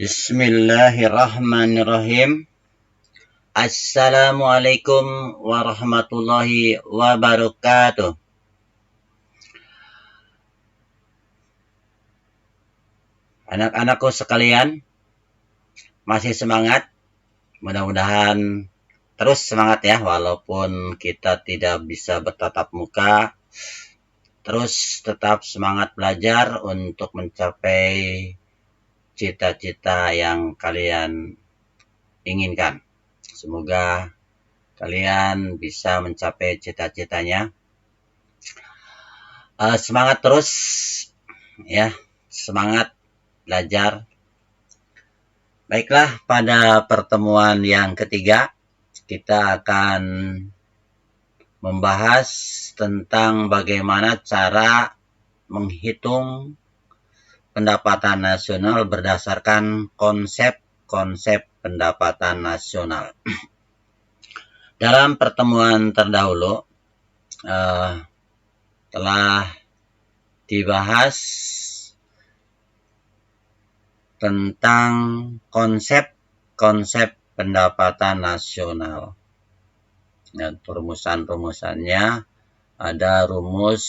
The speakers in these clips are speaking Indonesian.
Bismillahirrahmanirrahim. Assalamualaikum warahmatullahi wabarakatuh. Anak-anakku sekalian, masih semangat? Mudah-mudahan terus semangat ya, walaupun kita tidak bisa bertatap muka. Terus tetap semangat belajar untuk mencapai cita-cita yang kalian inginkan. Semoga kalian bisa mencapai cita-citanya. Semangat terus ya, semangat belajar. Baiklah, pada pertemuan yang ketiga kita akan membahas tentang bagaimana cara menghitung pendapatan nasional berdasarkan konsep pendapatan nasional. Dalam pertemuan terdahulu telah dibahas tentang konsep pendapatan nasional. Dan rumusan-rumusannya ada rumus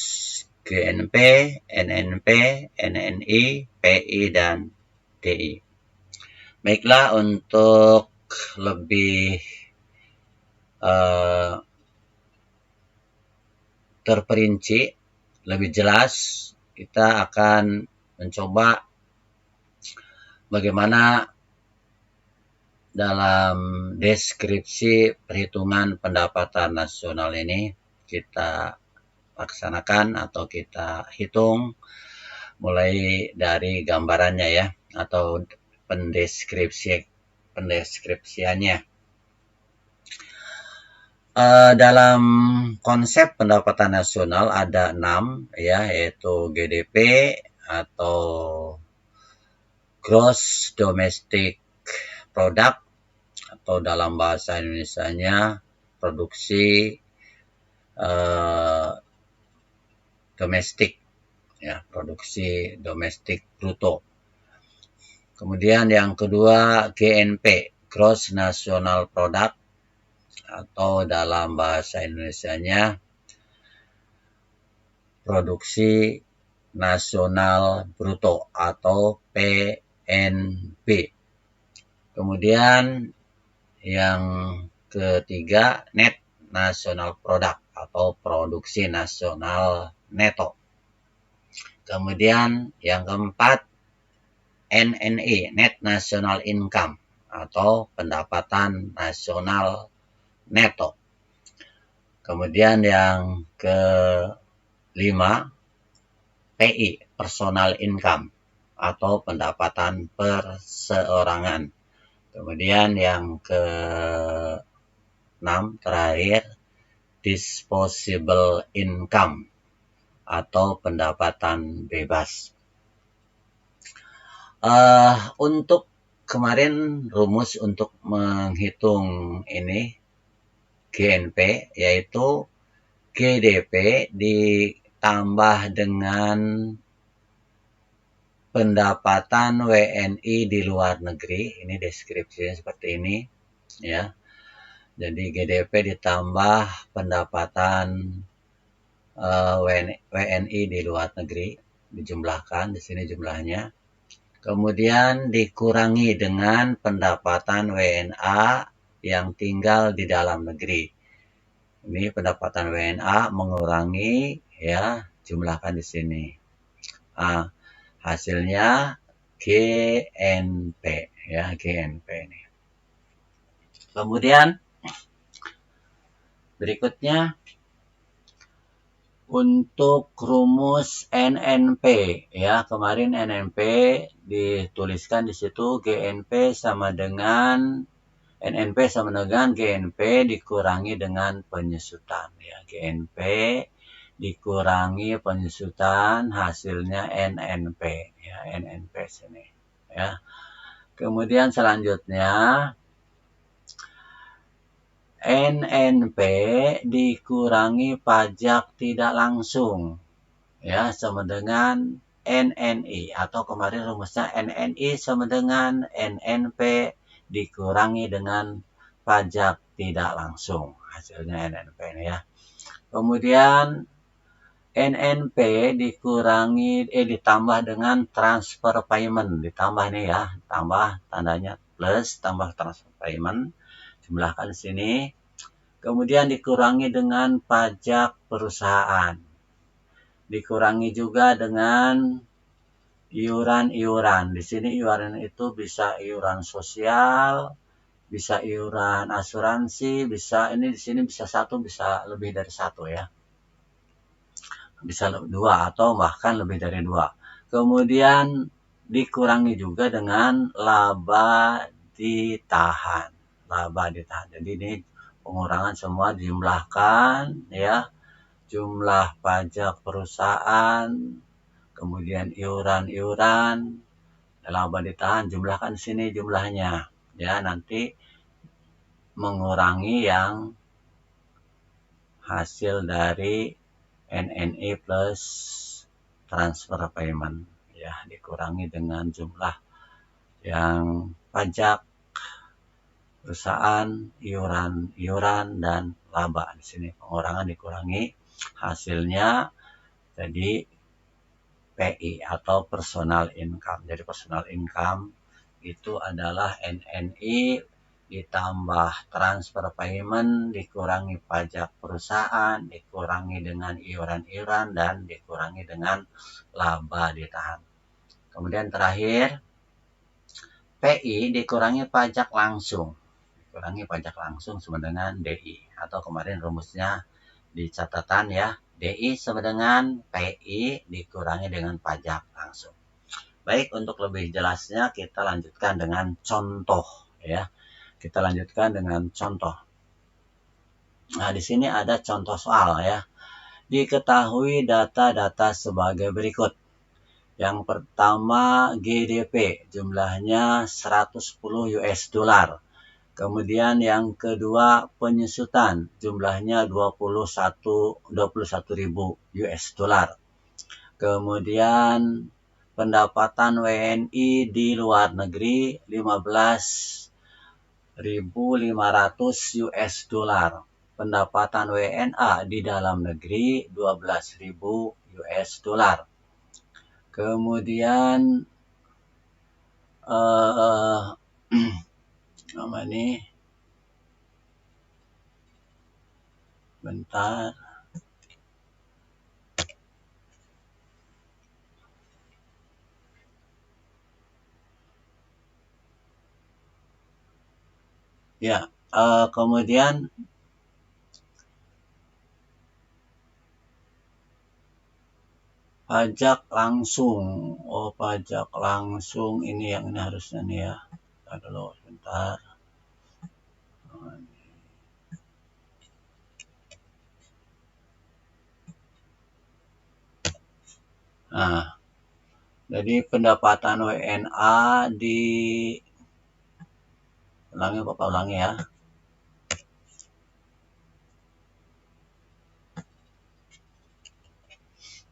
GNP, NNP, NNI, PI, dan DI. Baiklah, untuk lebih terperinci, lebih jelas, kita akan mencoba bagaimana dalam deskripsi perhitungan pendapatan nasional ini kita laksanakan atau kita hitung mulai dari gambarannya ya, atau pendeskripsiannya. Dalam konsep pendapatan nasional ada 6 ya, yaitu GDP atau Gross Domestic Product, atau dalam bahasa Indonesianya produksi domestik ya, produksi domestik bruto. Kemudian yang kedua GNP, Gross National Product, atau dalam bahasa Indonesianya produksi nasional bruto atau PNB. Kemudian yang ketiga Net National Product atau produksi nasional neto. Kemudian yang keempat NNI, Net National Income atau pendapatan nasional neto. Kemudian yang kelima PI, Personal Income atau pendapatan perseorangan. Kemudian yang ke-6 terakhir Disposable Income atau pendapatan bebas. Untuk kemarin rumus untuk menghitung ini GNP yaitu GDP ditambah dengan pendapatan WNI di luar negeri. Ini deskripsinya seperti ini ya. Jadi GDP ditambah pendapatan WNI di luar negeri, dijumlahkan di sini jumlahnya. Kemudian dikurangi dengan pendapatan WNA yang tinggal di dalam negeri. Ini pendapatan WNA mengurangi ya, jumlahkan di sini. Hasilnya GNP ya, GNP ini. Kemudian berikutnya untuk rumus NNP ya, kemarin NNP dituliskan di situ GNP sama dengan GNP dikurangi dengan penyusutan ya, GNP dikurangi penyusutan hasilnya NNP ya, NNP sini ya. Kemudian selanjutnya NNP dikurangi pajak tidak langsung ya, sama dengan NNI, atau kemarin rumusnya NNI sama dengan NNP dikurangi dengan pajak tidak langsung. Hasilnya NNP ini ya. Kemudian NNP ditambah dengan transfer payment, ditambah nih ya, tambah tandanya plus, tambah transfer payment, jumlahkan di sini. Kemudian dikurangi dengan pajak perusahaan. Dikurangi juga dengan iuran-iuran. Di sini iuran itu bisa iuran sosial, bisa iuran asuransi, bisa ini di sini bisa satu, bisa lebih dari satu ya. Bisa dua atau bahkan lebih dari dua. Kemudian dikurangi juga dengan laba ditahan. Laba ditahan. Jadi ini pengurangan semua dijumlahkan ya. Jumlah pajak perusahaan, kemudian iuran-iuran, laba ditahan, jumlahkan sini jumlahnya. Ya, nanti mengurangi yang hasil dari NNI plus transfer payment. Ya, dikurangi dengan jumlah yang pajak perusahaan, iuran, dan laba. Di sini pengurangan dikurangi, hasilnya jadi PI atau personal income. Jadi personal income itu adalah NNI ditambah transfer payment, dikurangi pajak perusahaan, dikurangi dengan iuran-iuran, dan dikurangi dengan laba ditahan. Kemudian terakhir, PI dikurangi pajak langsung. Dikurangi pajak langsung sama dengan DI. Atau kemarin rumusnya di catatan ya. DI sama dengan PI dikurangi dengan pajak langsung. Baik, untuk lebih jelasnya kita lanjutkan dengan contoh ya. Kita lanjutkan dengan contoh. Nah, di sini ada contoh soal ya. Diketahui data-data sebagai berikut. Yang pertama GDP, jumlahnya 110 US dollar. Kemudian yang kedua penyusutan, jumlahnya 21.000 US dollar. Kemudian pendapatan WNI di luar negeri 15.500 US dollar. Pendapatan WNA di dalam negeri 12.000 US dollar. Kemudian nama ini bentar. Ya, kemudian pajak langsung. Oh, pajak langsung ini yang ini harusnya nih ya. Bentar dulu, sebentar. Nah, jadi pendapatan WNA Bapak ulangi ya.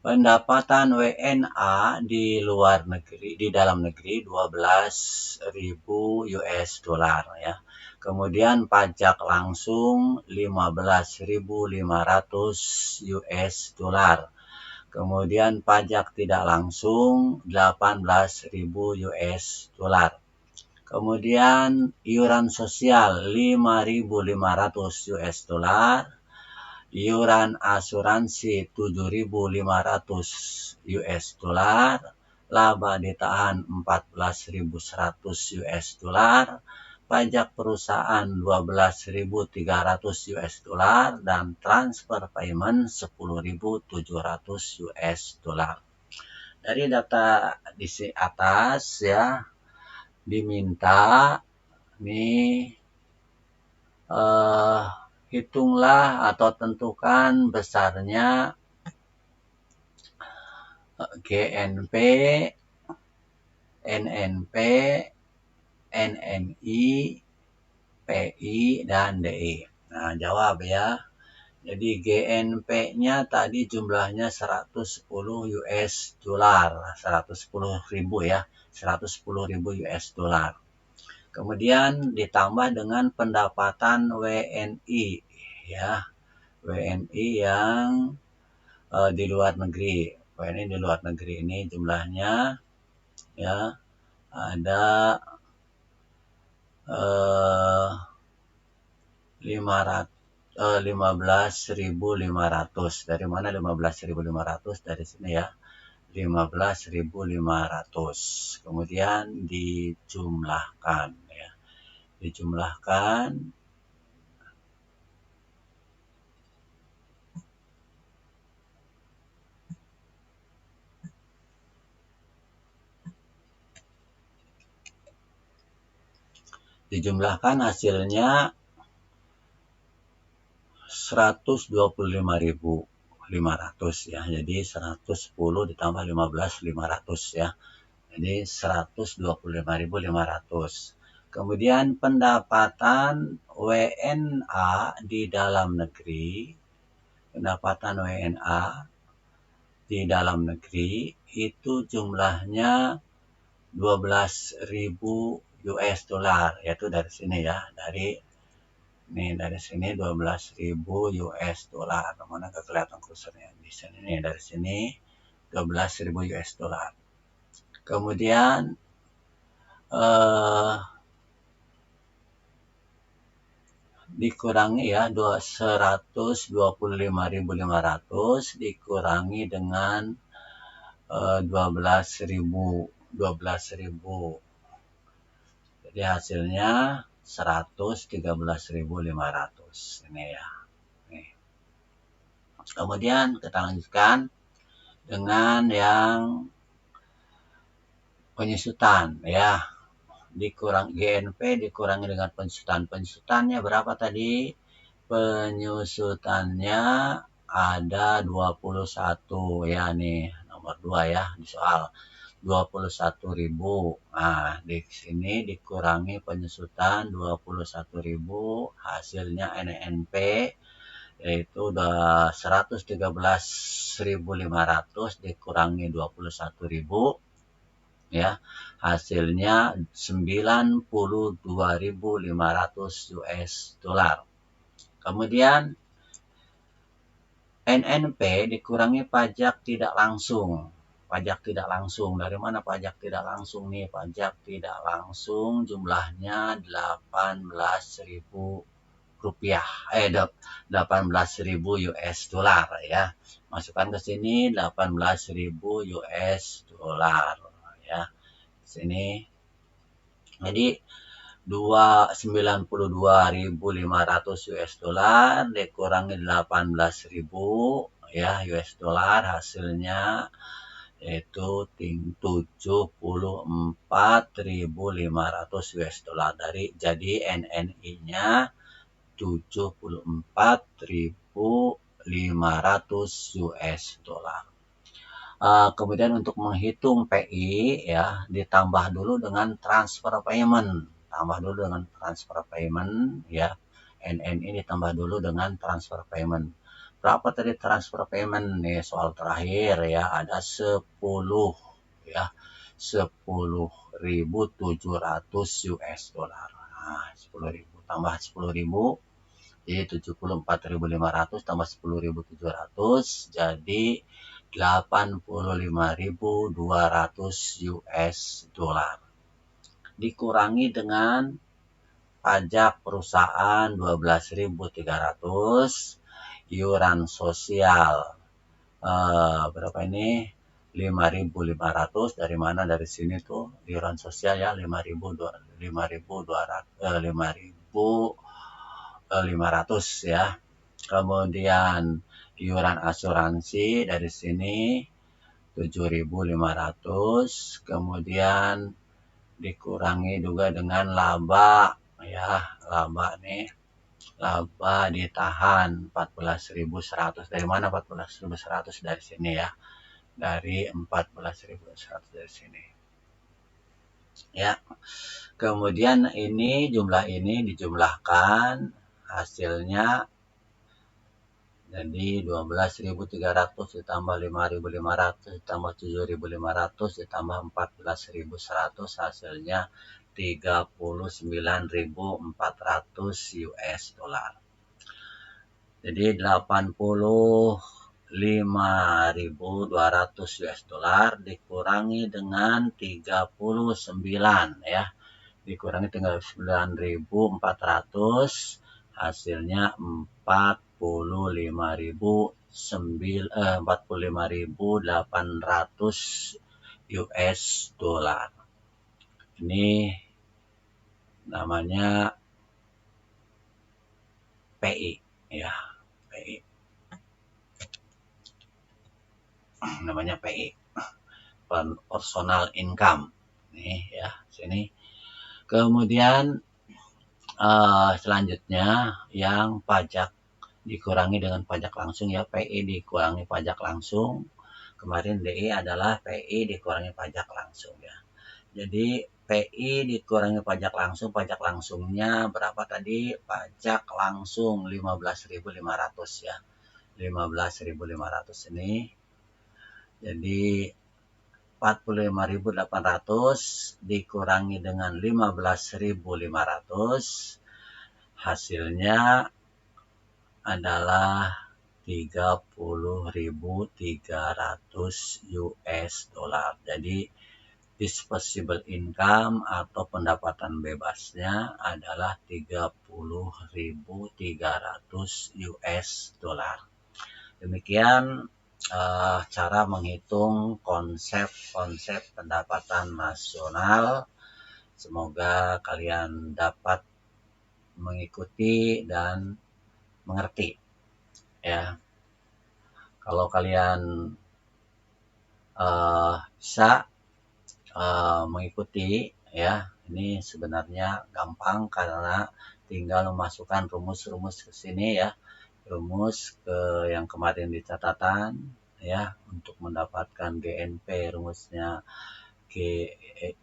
Pendapatan WNA di luar negeri, di dalam negeri 12.000 US dollar ya. Kemudian pajak langsung 15.500 US dollar. Kemudian pajak tidak langsung 18.000 US dollar. Kemudian iuran sosial 5.500 US dollar. Iuran asuransi 7.500 US dollar, laba ditahan 14.100 US dollar, pajak perusahaan 12.300 US dollar, dan transfer payment 10.700 US dollar. Dari data di atas ya, diminta nih hitunglah atau tentukan besarnya GNP, NNP, NNI, PI, dan DI. Nah, jawab ya. Jadi GNP-nya tadi jumlahnya 110 US dollar, 110.000 ya, 110.000 US dollar. Kemudian ditambah dengan pendapatan WNI ya, WNI yang di luar negeri. WNI di luar negeri ini jumlahnya ya ada 15.500. Dari mana 15.500? Dari sini ya, 15.500. Kemudian dijumlahkan ya, dijumlahkan hasilnya 125.500 ya. Jadi 110 ditambah 15.500 ya. Jadi 125.500. Kemudian pendapatan WNA di dalam negeri, pendapatan WNA di dalam negeri itu jumlahnya 12.000 US dollar, yaitu dari sini ya, dari sini 12.000 US dollar. Mana nggak kelihatan kursornya di sini nih, dari sini 12.000 US dollar. Kemudian dikurangi ya, 125.500 dikurangi dengan 12.000. Jadi hasilnya 113.500 ini ya. Nih. Kemudian kita lanjutkan dengan yang penyusutan ya. Dikurang GNP dikurangi dengan penyusutan. Penyusutannya berapa tadi? Penyusutannya ada 21 ya, nih nomor 2 ya di soal. 21.000. Nah, di sini dikurangi penyusutan 21.000, hasilnya NNP yaitu udah 113.500 dikurangi 21.000 ya. Hasilnya 92.500 US dollar. Kemudian NNP dikurangi pajak tidak langsung. Pajak tidak langsung, dari mana pajak tidak langsung nih? Pajak tidak langsung jumlahnya 18.000 rupiah, 18.000 US dollar ya. Masukkan ke sini 18.000 US dollar ya. Sini. Jadi 92.500 US dollar dikurangi 18.000 ya US dollar, hasilnya yaitu 74.500 US dollar. Jadi NNI-nya 74.500 US dollar. Kemudian untuk menghitung PI ya, ditambah dulu dengan transfer payment. Tambah dulu dengan transfer payment ya. NNI ditambah dulu dengan transfer payment. Berapa tadi transfer payment? Nih soal terakhir ya, ada 10 ya. 10.700 US dollar. Nah, 10.000 tambah 10.000 jadi 74.500 tambah 10.700 jadi 85.200 US dollar. Dikurangi dengan pajak perusahaan 12.300, iuran sosial berapa ini? 5.500. Dari mana? Dari sini tuh iuran sosial ya, 5.500 ya. Kemudian iuran asuransi dari sini 7.500. Kemudian dikurangi juga dengan laba ya, laba nih, laba ditahan 14.100. Dari mana 14.100? Dari sini ya, dari 14.100 dari sini ya. Kemudian ini jumlah ini dijumlahkan, hasilnya Jadi 12.300 ditambah 5.500 ditambah 7.500 ditambah 14.100 hasilnya 39.400 US dollar. Jadi 85.200 US dollar dikurangi dengan 39 ya. Dikurangi 39.400 hasilnya 45.800 US dollar. Ini namanya PI ya, PI. Namanya PI. Personal income. Nih ya, sini. Kemudian selanjutnya yang pajak dikurangi dengan pajak langsung ya, PI dikurangi pajak langsung. Kemarin DI adalah PI dikurangi pajak langsung ya. Jadi PI dikurangi pajak langsungnya berapa tadi? Pajak langsung 15.500 ya. 15.500 ini. Jadi 45.800 dikurangi dengan 15.500 hasilnya adalah 30.300 US dollar. Jadi disposable income atau pendapatan bebasnya adalah 30.300 US dollar. Demikian cara menghitung konsep pendapatan nasional. Semoga kalian dapat mengikuti dan mengerti ya. Kalau kalian bisa mengikuti ya, ini sebenarnya gampang karena tinggal memasukkan rumus-rumus ke sini ya. Rumus ke yang kemarin di catatan ya, untuk mendapatkan GNP rumusnya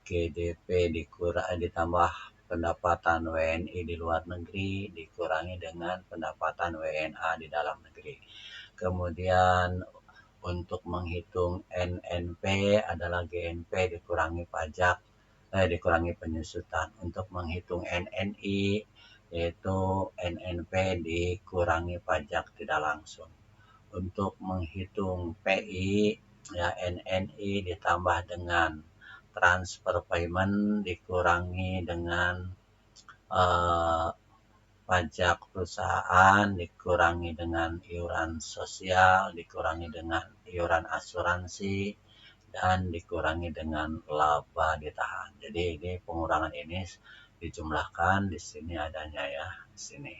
GDP ditambah pendapatan WNI di luar negeri dikurangi dengan pendapatan WNA di dalam negeri. Kemudian untuk menghitung NNP adalah GNP dikurangi pajak dikurangi penyusutan. Untuk menghitung NNI yaitu NNP dikurangi pajak tidak langsung. Untuk menghitung PI ya, NNI ditambah dengan transfer payment dikurangi dengan pajak perusahaan, dikurangi dengan iuran sosial, dikurangi dengan iuran asuransi, dan dikurangi dengan laba ditahan. Jadi ini pengurangan ini dijumlahkan di sini adanya ya, di sini.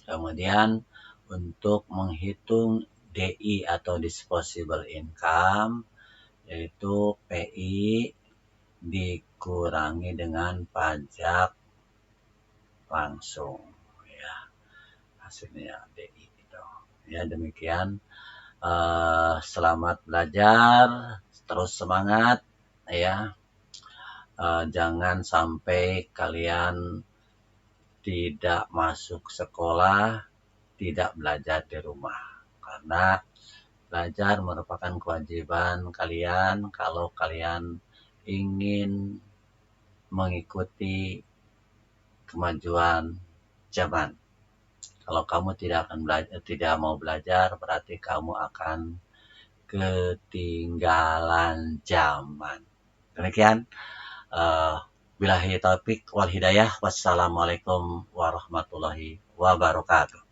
Kemudian untuk menghitung DI atau disposable income yaitu PI dikurangi dengan pajak langsung ya, hasilnya DI itu. Ya demikian, selamat belajar, terus semangat ya. Jangan sampai kalian tidak masuk sekolah, tidak belajar di rumah, karena belajar merupakan kewajiban kalian kalau kalian ingin mengikuti kemajuan zaman. Kalau kamu tidak mau belajar, berarti kamu akan ketinggalan zaman. Demikian. Billahi taufik wal hidayah. Wassalamualaikum warahmatullahi wabarakatuh.